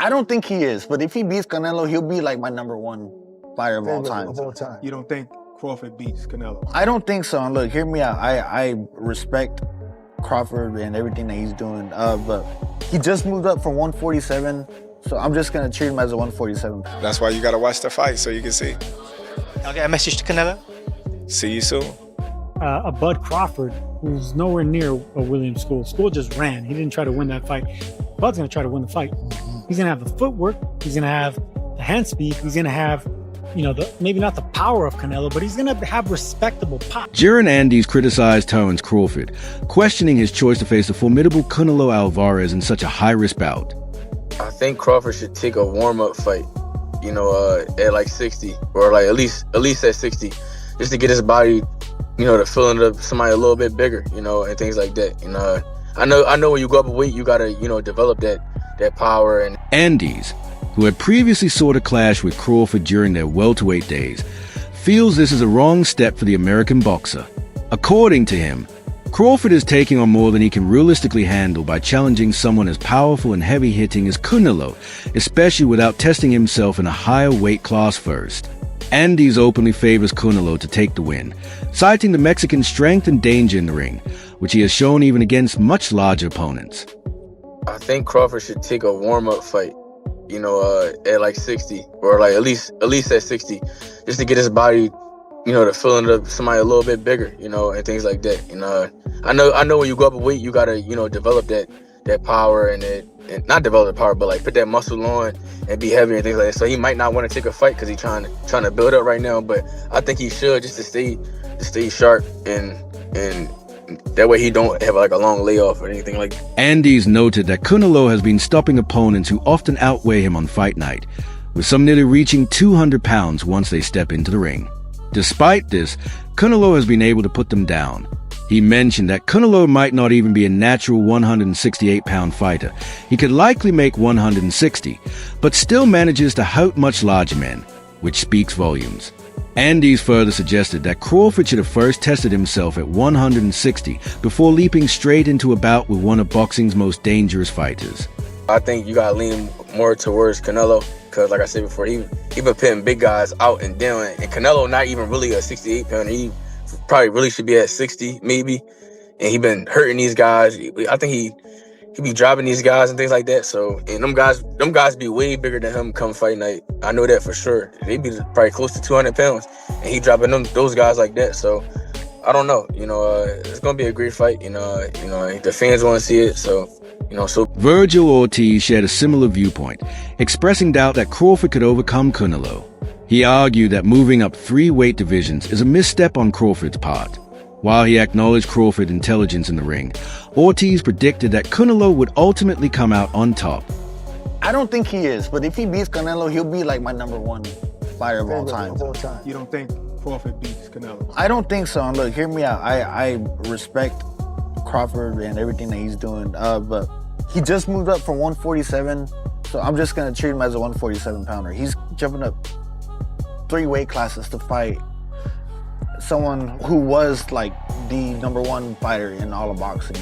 I don't think he is, but if he beats Canelo, he'll be like my number one fighter of all time. You don't think Crawford beats Canelo? I don't think so. And look, hear me out. I respect Crawford and everything that he's doing, but he just moved up from 147, so I'm just gonna treat him as a 147. That's why you gotta watch the fight so you can see. I'll get a message to Canelo. See you soon. A Bud Crawford, who's nowhere near a Williams School. School just ran. He didn't try to win that fight. Bud's going to try to win the fight. He's going to have the footwork. He's going to have the hand speed. He's going to have, maybe not the power of Canelo, but he's going to have respectable pop. Jaron Ennis criticized Terence Crawford, questioning his choice to face the formidable Canelo Alvarez in such a high-risk bout. I think Crawford should take a warm-up fight, at like 60, or like at least at 60, just to get his body, to fill into somebody a little bit bigger, and things like that. I know when you go up a weight, you gotta, develop that power. And Ennis, who had previously sought a clash with Crawford during their welterweight days, feels this is a wrong step for the American boxer. According to him, Crawford is taking on more than he can realistically handle by challenging someone as powerful and heavy-hitting as Canelo, especially without testing himself in a higher weight class first. Ennis openly favors Canelo to take the win, citing the Mexican's strength and danger in the ring, which he has shown even against much larger opponents. I think Crawford should take a warm-up fight, at like 60, or like at least at 60, just to get his body, to fill into somebody a little bit bigger, and things like that. I know when you go up a weight, you gotta, develop that power and not develop the power, but like put that muscle on and be heavy and things like that. So he might not want to take a fight because he's trying to build up right now, but I think he should, just to stay sharp and that way he don't have like a long layoff or anything like that. Ennis noted that Canelo has been stopping opponents who often outweigh him on fight night, with some nearly reaching 200 pounds once they step into the ring. Despite this, Canelo has been able to put them down. He mentioned that Canelo might not even be a natural 168-pound fighter. He could likely make 160, but still manages to out much larger men, which speaks volumes. Ennis further suggested that Crawford should have first tested himself at 160 before leaping straight into a bout with one of boxing's most dangerous fighters. I think you gotta lean more towards Canelo, because like I said before, he been putting big guys out and down, and Canelo not even really a 68-pounder. He probably really should be at 60 maybe, and he been hurting these guys. I think he be dropping these guys and things like that. So, and them guys be way bigger than him come fight night. I know that for sure. They be probably close to 200 pounds, and he dropping those guys like that. So I don't know. It's gonna be a great fight. The fans want to see it. So. Virgil Ortiz shared a similar viewpoint, expressing doubt that Crawford could overcome Canelo. He argued that moving up 3 weight divisions is a misstep on Crawford's part. While he acknowledged Crawford's intelligence in the ring, Ortiz predicted that Canelo would ultimately come out on top. I don't think he is, but if he beats Canelo, he'll be like my number one fighter of all time. You don't think Crawford beats Canelo? I don't think so. And look, hear me out. I respect Crawford and everything that he's doing, but he just moved up from 147, so I'm just gonna treat him as a 147-pounder. He's jumping up 3 weight classes to fight someone who was like the number 1 fighter in all of boxing.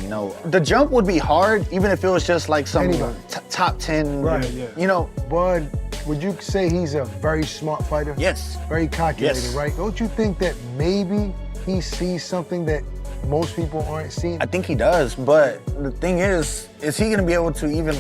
The jump would be hard, even if it was just like some top 10. Right. Yeah. Bud, would you say he's a very smart fighter? Yes. Very calculated, Yes. right? Don't you think that maybe he sees something that most people aren't seeing? I think he does, but the thing is he gonna be able to even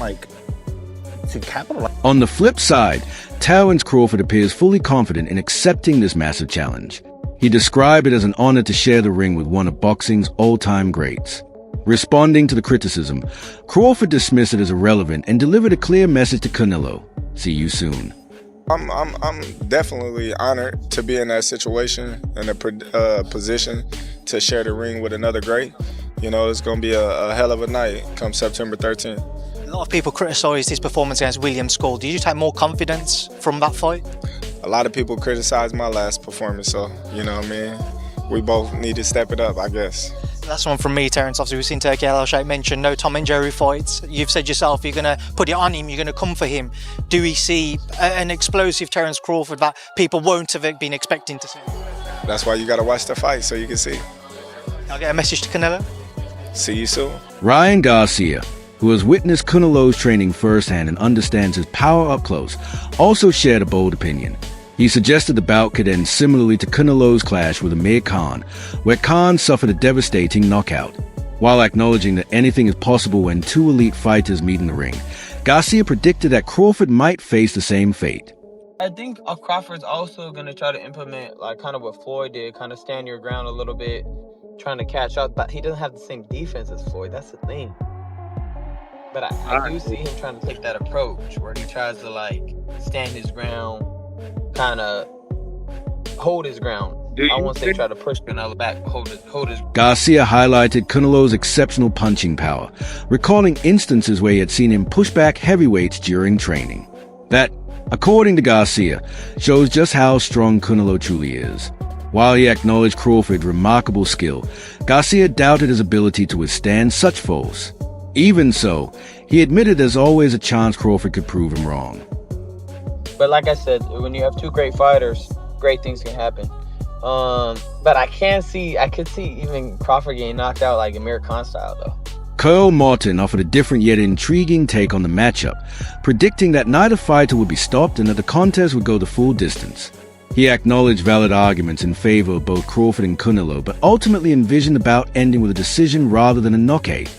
to capitalize? On the flip side, Terence Crawford appears fully confident in accepting this massive challenge. He described it as an honor to share the ring with one of boxing's all-time greats. Responding to the criticism, Crawford dismissed it as irrelevant and delivered a clear message to Canelo: see you soon. I'm definitely honored to be in that situation and a position to share the ring with another great. It's going to be a hell of a night come September 13th. A lot of people criticised his performance against William School. Did you take more confidence from that fight? A lot of people criticized my last performance, so, we both need to step it up, I guess. That's one from me, Terence. Obviously, we've seen Turkey Al-Sheikh mention no Tom and Jerry fights. You've said yourself you're going to put it on him, you're going to come for him. Do we see an explosive Terence Crawford that people won't have been expecting to see? That's why you got to watch the fight so you can see. I'll get a message to Canelo. See you soon. Ryan Garcia, who has witnessed Canelo's training firsthand and understands his power up close, also shared a bold opinion. He suggested the bout could end similarly to Canelo's clash with Amir Khan, where Khan suffered a devastating knockout. While acknowledging that anything is possible when two elite fighters meet in the ring, Garcia predicted that Crawford might face the same fate. I think Crawford's also going to try to implement, like, kind of what Floyd did, kind of stand your ground a little bit, trying to catch up, but he doesn't have the same defense as Floyd. That's the thing. But I do see him trying to take that approach where he tries to, like, stand his ground, kind of hold his ground. I won't say try to push Canelo back, hold his. Garcia highlighted Canelo's exceptional punching power, recalling instances where he had seen him push back heavyweights during training. That, according to Garcia, shows just how strong Canelo truly is. While he acknowledged Crawford's remarkable skill, Garcia doubted his ability to withstand such foes. Even so, he admitted there's always a chance Crawford could prove him wrong. But like I said, when you have two great fighters, great things can happen. But I could see even Crawford getting knocked out like Amir Khan style, though. Kyle Martin offered a different yet intriguing take on the matchup, predicting that neither fighter would be stopped and that the contest would go the full distance. He acknowledged valid arguments in favor of both Crawford and Canelo, but ultimately envisioned the bout ending with a decision rather than a knockout.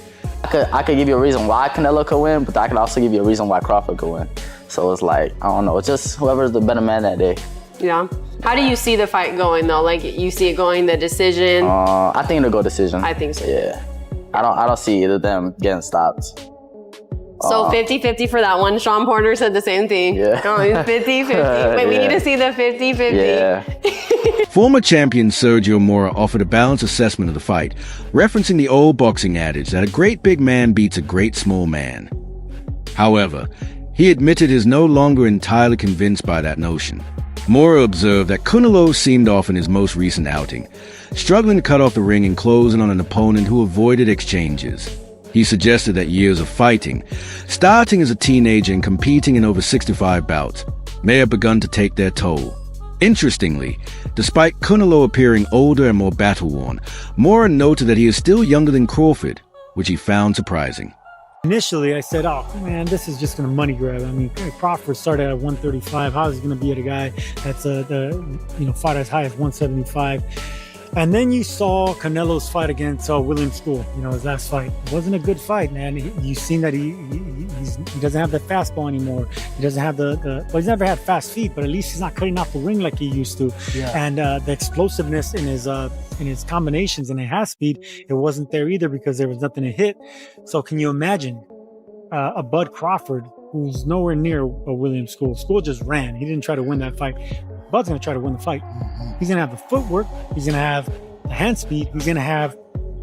I could give you a reason why Canelo could win, but I could also give you a reason why Crawford could win. So it's like, I don't know, it's just whoever's the better man that day. Yeah. How do you see the fight going though? Like, you see it going the decision? I think it'll go decision. I think so. Yeah. I don't see either of them getting stopped. So 50-50 for that one. Sean Porter said the same thing. Yeah. Oh, it's 50-50. Wait, we need to see the 50-50. Yeah. Former champion Sergio Mora offered a balanced assessment of the fight, referencing the old boxing adage that a great big man beats a great small man. However, he admitted he is no longer entirely convinced by that notion. Mora observed that Canelo seemed off in his most recent outing, struggling to cut off the ring and closing on an opponent who avoided exchanges. He suggested that years of fighting, starting as a teenager and competing in over 65 bouts, may have begun to take their toll. Interestingly, despite Canelo appearing older and more battle-worn, Mora noted that he is still younger than Crawford, which he found surprising. Initially, I said, oh, man, this is just going to money grab. I mean, Crawford started at 135. How is he going to be at a guy that's fought as high as 175? And then you saw Canelo's fight against William School, his last fight. It wasn't a good fight, man. You've seen that he doesn't have the fastball anymore. He doesn't have he's never had fast feet, but at least he's not cutting off the ring like he used to. Yeah. And the explosiveness in his combinations and in half speed, it wasn't there either because there was nothing to hit. So can you imagine a Bud Crawford who's nowhere near a William School? School just ran. He didn't try to win that fight. Bud's going to try to win the fight. He's going to have the footwork. He's going to have the hand speed. He's going to have,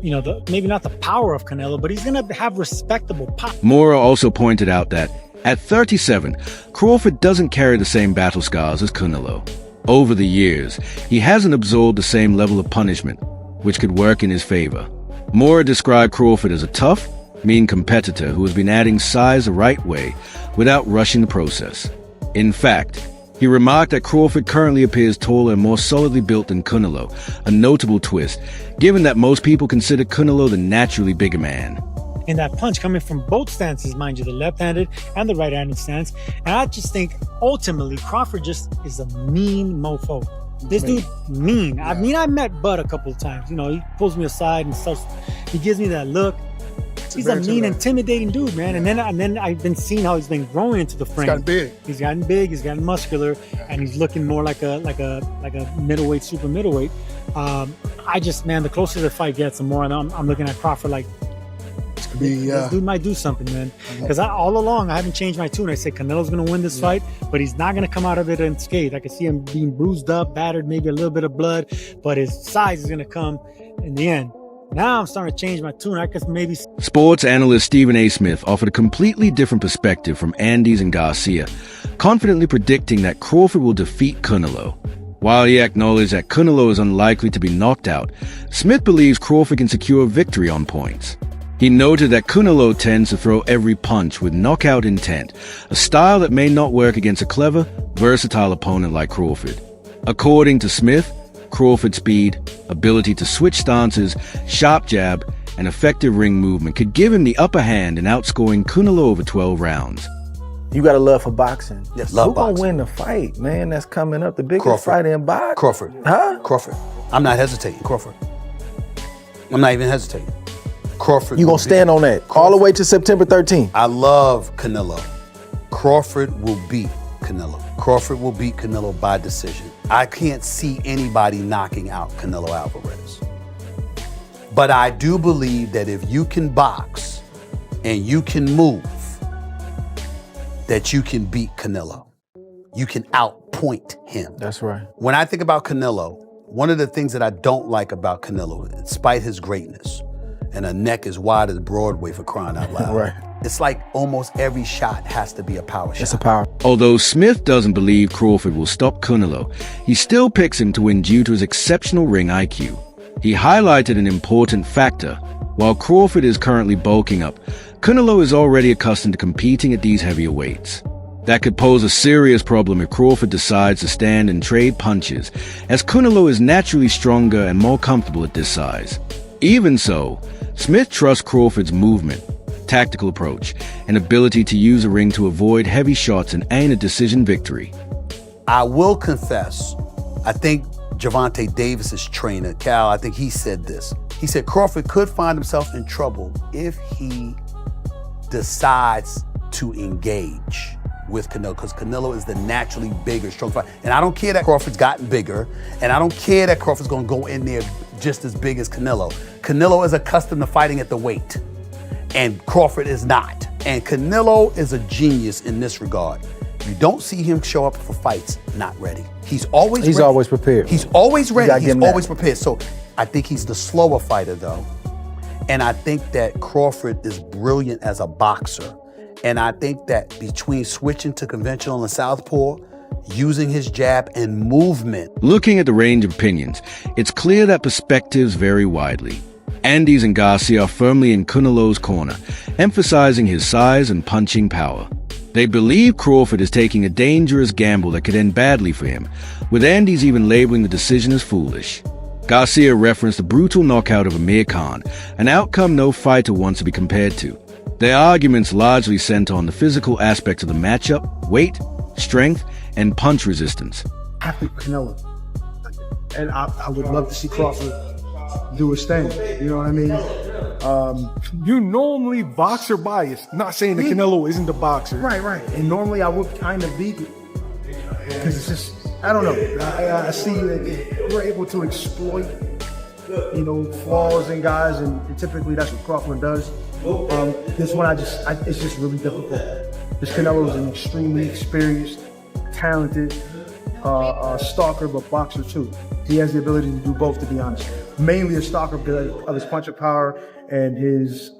maybe not the power of Canelo, but he's going to have respectable pop. Mora also pointed out that at 37, Crawford doesn't carry the same battle scars as Canelo. Over the years, he hasn't absorbed the same level of punishment, which could work in his favor. Mora described Crawford as a tough, mean competitor who has been adding size the right way without rushing the process. In fact, he remarked that Crawford currently appears taller and more solidly built than Canelo, a notable twist, given that most people consider Canelo the naturally bigger man. In that punch coming from both stances, mind you, the left-handed and the right-handed stance. And I just think, ultimately, Crawford just is a mean mofo. This dude, mean. Yeah. I mean, I met Bud a couple of times. He pulls me aside and he gives me that look. He's a mean, intimidating dude, man. Yeah. And then I've been seeing how he's been growing into the frame. He's gotten big. He's gotten muscular, and he's looking more like a middleweight, super middleweight. The closer the fight gets, the more I'm looking at Crawford like, this dude might do something, man. Because all along I haven't changed my tune. I say Canelo's gonna win this fight, but he's not gonna come out of it unscathed. I can see him being bruised up, battered, maybe a little bit of blood, but his size is gonna come in the end. Now I'm starting to change my tune. I guess maybe. Sports analyst Stephen A. Smith offered a completely different perspective from Andes and Garcia, confidently predicting that Crawford will defeat Canelo. While he acknowledged that Canelo is unlikely to be knocked out, Smith believes Crawford can secure a victory on points. He noted that Canelo tends to throw every punch with knockout intent, a style that may not work against a clever, versatile opponent like Crawford. According to Smith, Crawford's speed, ability to switch stances, sharp jab, and effective ring movement could give him the upper hand in outscoring Canelo over 12 rounds. You got a love for boxing. Yes, Who love gonna boxing. win the fight, man? That's coming up. The biggest Crawford. fight in boxing. Crawford. Huh? Crawford. I'm not hesitating. Crawford. I'm not even hesitating. Crawford. You gonna stand on that all the way to September 13th? I love Canelo. Crawford will beat Canelo. Crawford will beat Canelo by decision. I can't see anybody knocking out Canelo Alvarez. But I do believe that if you can box and you can move, that you can beat Canelo. You can outpoint him. That's right. When I think about Canelo, one of the things that I don't like about Canelo, despite his greatness, and a neck as wide as Broadway for crying out loud. Right. It's like almost every shot has to be a power shot. It's a power. Although Smith doesn't believe Crawford will stop Canelo, he still picks him to win due to his exceptional ring IQ. He highlighted an important factor. While Crawford is currently bulking up, Canelo is already accustomed to competing at these heavier weights. That could pose a serious problem if Crawford decides to stand and trade punches, as Canelo is naturally stronger and more comfortable at this size. Even so, Smith trusts Crawford's movement, tactical approach, and ability to use a ring to avoid heavy shots and aim a decision victory. I will confess, I think Gervonta Davis's trainer, Cal, I think he said this. He said Crawford could find himself in trouble if he decides to engage with Canelo, because Canelo is the naturally bigger, strong fighter. And I don't care that Crawford's gotten bigger, and I don't care that Crawford's gonna go in there just as big as Canelo. Canelo is accustomed to fighting at the weight, and Crawford is not. And Canelo is a genius in this regard. You don't see him show up for fights not ready. He's always ready. always prepared. He's always ready. gotta He's give him that. always prepared. So I think he's the slower fighter, though. And I think that Crawford is brilliant as a boxer. And I think that between switching to conventional and southpaw, using his jab and movement. Looking at the range of opinions, it's clear that perspectives vary widely. Andes and Garcia are firmly in Canelo's corner, emphasizing his size and punching power. They believe Crawford is taking a dangerous gamble that could end badly for him, with Andes even labeling the decision as foolish. Garcia referenced the brutal knockout of Amir Khan, an outcome no fighter wants to be compared to. Their arguments largely center on the physical aspects of the matchup, weight, strength, and punch resistance. I think Canelo. And I would love to see Crawford do his thing. You know what I mean? You normally boxer biased. Not saying that Canelo isn't a boxer. Right. And normally I would kind of be, because it's just, I don't know. I see that we're able to exploit, flaws in guys, and typically that's what Crawford does. This one, it's just really difficult. This Canelo is an extremely experienced, talented stalker, but boxer too. He has the ability to do both, to be honest. Mainly a stalker because of his punch power and his,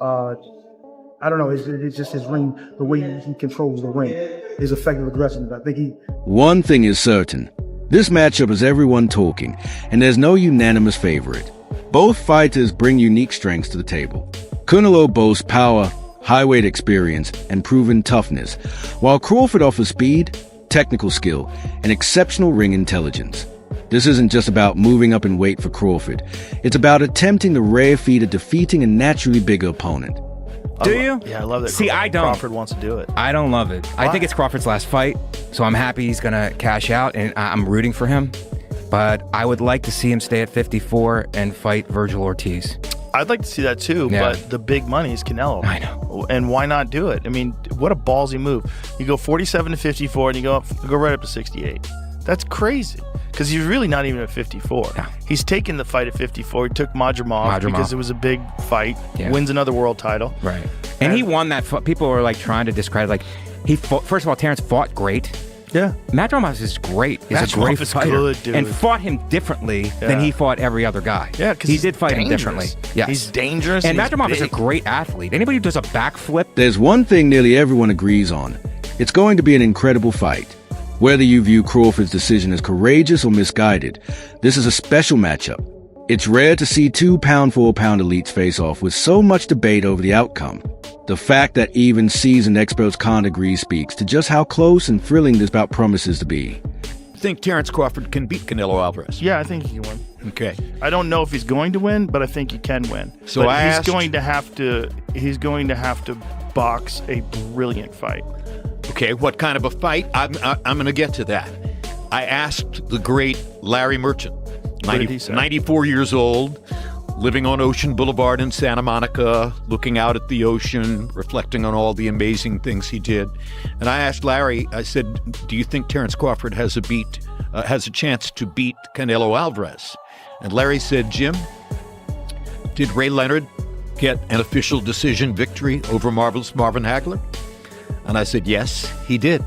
it's just his ring, the way he controls the ring, his effective aggressiveness. I think One thing is certain. This matchup has everyone talking, and there's no unanimous favorite. Both fighters bring unique strengths to the table. Canelo boasts power, high-weight experience, and proven toughness, while Crawford offers speed, technical skill, and exceptional ring intelligence. This isn't just about moving up in weight for Crawford. It's about attempting the rare feat of defeating a naturally bigger opponent. Do you? Yeah, I love that. See, I don't. Crawford wants to do it. I don't love it. Why? I think it's Crawford's last fight, so I'm happy he's going to cash out, and I'm rooting for him. But I would like to see him stay at 54 and fight Virgil Ortiz. I'd like to see that too, Yeah. but the big money is Canelo. I know. And why not do it? I mean, what a ballsy move. You go 47 to 54 and you go right up to 68. That's crazy. Because he's really not even at 54. No. He's taken the fight at 54. He took Madrimov because it was a big fight. Yeah. Wins another world title. Right. And he won that fight. People were like trying to discredit, like, he fought, first of all, Terence fought great. Yeah. Madrimov is great. He's a Madrimov great is fighter. good, dude. And fought him differently than he fought every other guy. Yeah, because he did fight him differently. Yes. He's dangerous. And he's Madrimov is a big. great athlete. Anybody who does a backflip. There's one thing nearly everyone agrees on. It's going to be an incredible fight. Whether you view Crawford's decision as courageous or misguided, this is a special matchup. It's rare to see two pound-for-pound elites face off with so much debate over the outcome. The fact that even seasoned experts can't agree speaks to just how close and thrilling this bout promises to be. think Terence Crawford can beat Canelo Alvarez? Yeah, I think he can win. Okay. I don't know if he's going to win, but I think he can win. So but I he's going to have to box a brilliant fight. Okay, what kind of a fight? I'm going to get to that. I asked the great Larry Merchant, 94 years old, living on Ocean Boulevard in Santa Monica, looking out at the ocean, reflecting on all the amazing things he did. And I asked Larry, I said, do you think Terence Crawford has a chance to beat Canelo Alvarez? And Larry said, Jim, did Ray Leonard get an official decision victory over Marvelous Marvin Hagler? And I said, yes, he did.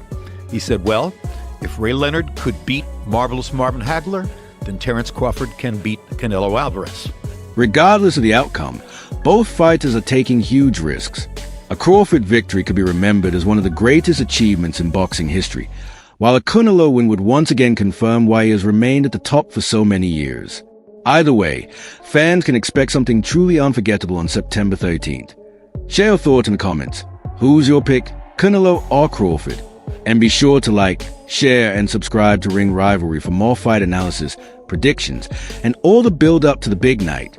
He said, well, if Ray Leonard could beat Marvelous Marvin Hagler, then Terence Crawford can beat Canelo Alvarez. Regardless of the outcome, both fighters are taking huge risks. A Crawford victory could be remembered as one of the greatest achievements in boxing history, while a Canelo win would once again confirm why he has remained at the top for so many years. Either way, fans can expect something truly unforgettable on September 13th. Share your thoughts in the comments. Who's your pick, Canelo or Crawford? And be sure to like, share, and subscribe to Ring Rivalry for more fight analysis, predictions, and all the build-up to the big night.